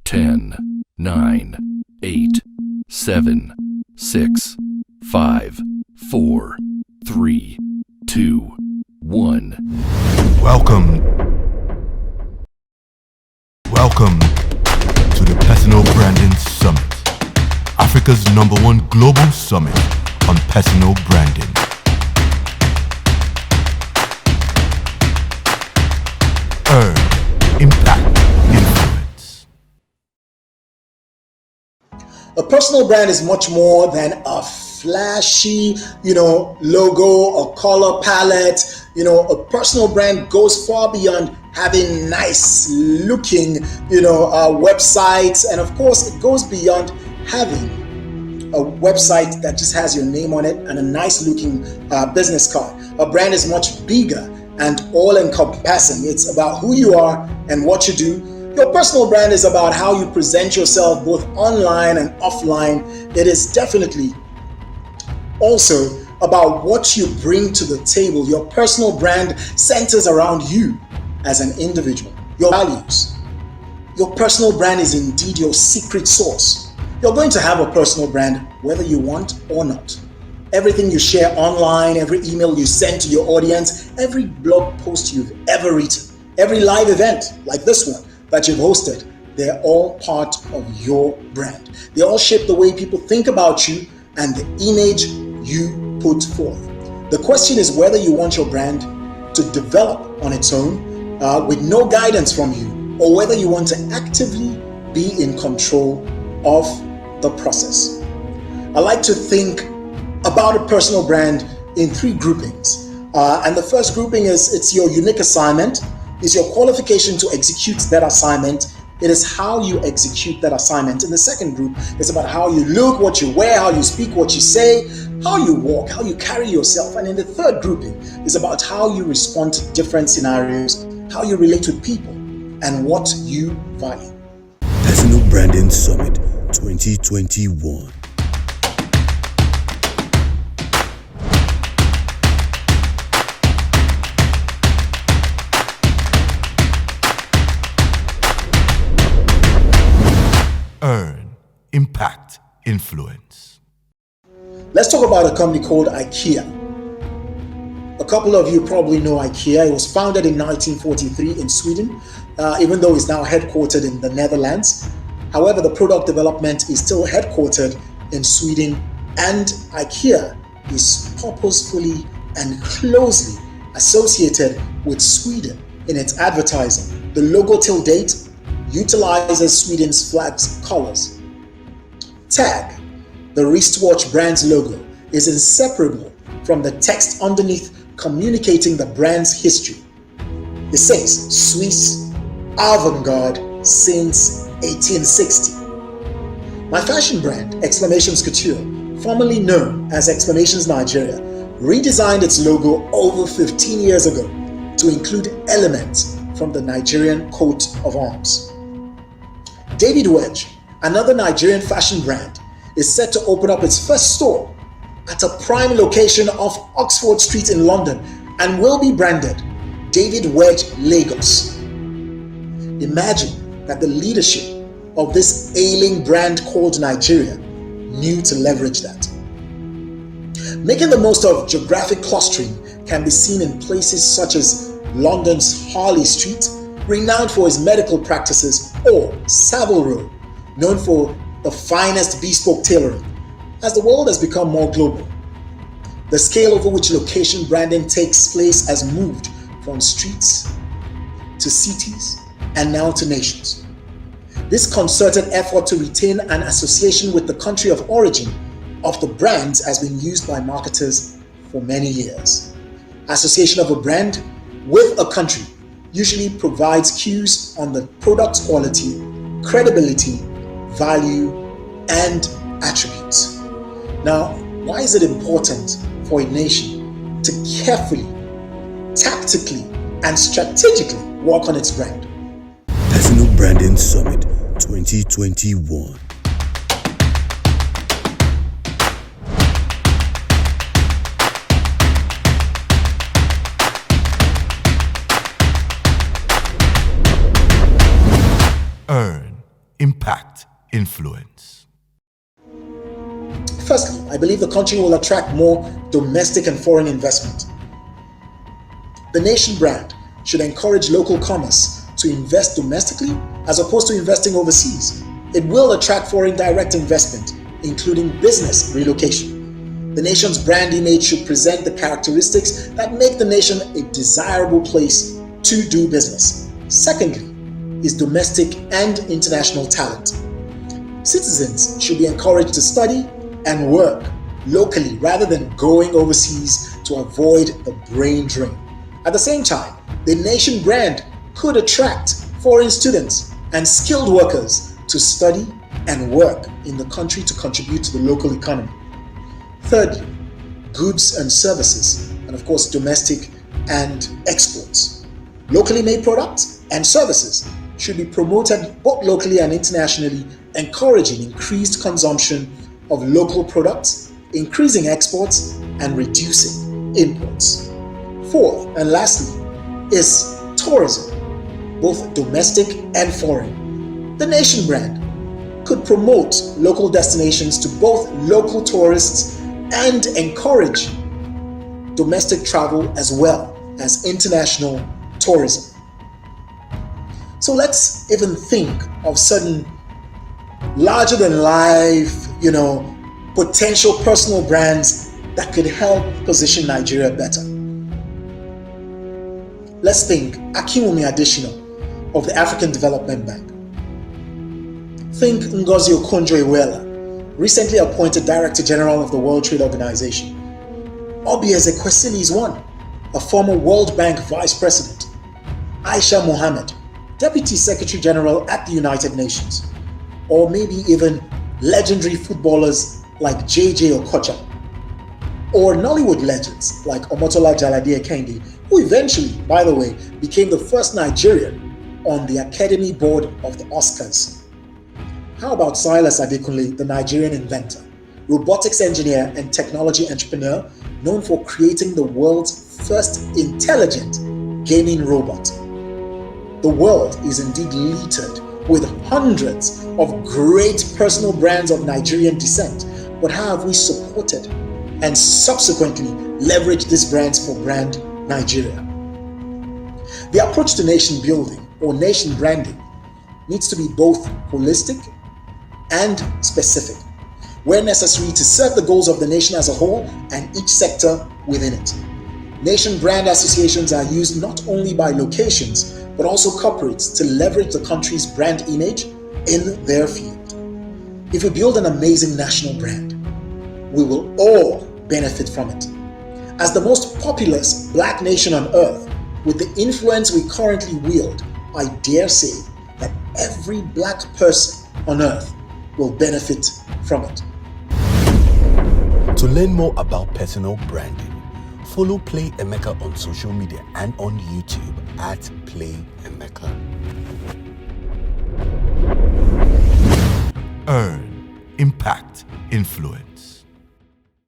10, 9, 8, 7, 6, 5, 4, 3, 2, 1. Welcome to the Personal Branding Summit, Africa's #1 global summit on personal branding. Earn, impact, influence. A personal brand is much more than a flashy, logo or color palette. A personal brand goes far beyond having nice looking, websites. And of course, it goes beyond having a website that just has your name on it and a nice looking business card. A brand is much bigger and all encompassing. It's about who you are and what you do. Your personal brand is about how you present yourself both online and offline. It is definitely also about what you bring to the table. Your personal brand centers around you as an individual, your values. Your personal brand is indeed your secret sauce. You're going to have a personal brand whether you want or not. Everything you share online, every email you send to your audience, every blog post you've ever written, every live event like this one that you've hosted, they're all part of your brand. They all shape the way people think about you and the image you put forth. The question is whether you want your brand to develop on its own with no guidance from you, or whether you want to actively be in control of the process. I like to think about a personal brand in 3 groupings. And the first grouping is it's your unique assignment. It's your qualification to execute that assignment. It is how you execute that assignment. In the second group, it's about how you look, what you wear, how you speak, what you say, how you walk, how you carry yourself. And in the third grouping, it's about how you respond to different scenarios, how you relate with people, and what you value. Personal Branding Summit 2021. Earn, impact, influence. Let's talk about a company called IKEA. A couple of you probably know IKEA. It was founded in 1943 in Sweden, even though it's now headquartered in the Netherlands. However, the product development is still headquartered in Sweden, and IKEA is purposefully and closely associated with Sweden in its advertising. The logo till date utilizes Sweden's flag's colors. TAG, the wristwatch brand's logo, is inseparable from the text underneath communicating the brand's history. It says Swiss avant-garde since 1860. My fashion brand, Exclamations Couture, formerly known as Exclamations Nigeria, redesigned its logo over 15 years ago to include elements from the Nigerian coat of arms. David Wedge, another Nigerian fashion brand, is set to open up its first store at a prime location off Oxford Street in London and will be branded David Wedge Lagos. Imagine that the leadership of this ailing brand called Nigeria knew to leverage that. Making the most of geographic clustering can be seen in places such as London's Harley Street, renowned for its medical practices, or Savile Row, known for the finest bespoke tailoring. As the world has become more global, the scale over which location branding takes place has moved from streets to cities and now to nations. This concerted effort to retain an association with the country of origin of the brands has been used by marketers for many years. Association of a brand with a country usually provides cues on the product's quality, credibility, value, and attributes. Now, why is it important for a nation to carefully, tactically, and strategically work on its brand? Personal Branding Summit 2021. Earn, impact, influence. Firstly, I believe the country will attract more domestic and foreign investment. The nation brand should encourage local commerce to invest domestically as opposed to investing overseas. It will attract foreign direct investment, including business relocation. The nation's brand image should present the characteristics that make the nation a desirable place to do business. Secondly, is domestic and international talent. Citizens should be encouraged to study and work locally rather than going overseas to avoid the brain drain. At the same time, the nation brand could attract foreign students and skilled workers to study and work in the country to contribute to the local economy. Thirdly, goods and services, and of course domestic and exports. Locally made products and services should be promoted both locally and internationally, encouraging increased consumption of local products, increasing exports, and reducing imports. Fourth and lastly is tourism, both domestic and foreign. The nation brand could promote local destinations to both local tourists and encourage domestic travel as well as international tourism. So let's even think of certain larger than life, potential personal brands that could help position Nigeria better. Let's think Akinwumi Adesina of the African Development Bank. Think Ngozi Okonjo-Iweala, recently appointed Director General of the World Trade Organization. Obi Ezekwesili is one, a former World Bank Vice President. Aisha Mohammed, Deputy Secretary General at the United Nations. Or maybe even legendary footballers like JJ Okocha. Or Nollywood legends like Omotola Jalade Ekende, who eventually, by the way, became the first Nigerian on the Academy Board of the Oscars. How about Silas Adekunle, the Nigerian inventor, robotics engineer and technology entrepreneur known for creating the world's first intelligent gaming robot? The world is indeed littered with hundreds of great personal brands of Nigerian descent, but how have we supported and subsequently leveraged these brands for brand Nigeria? The approach to nation building or nation branding needs to be both holistic and specific, where necessary to serve the goals of the nation as a whole and each sector within it. Nation brand associations are used not only by locations, but also corporates to leverage the country's brand image in their field. If we build an amazing national brand, we will all benefit from it. As the most populous black nation on earth, with the influence we currently wield, I dare say that every black person on earth will benefit from it. To learn more about personal branding, follow Play Emeka on social media and on YouTube at Play Emeka. Earn, impact, influence.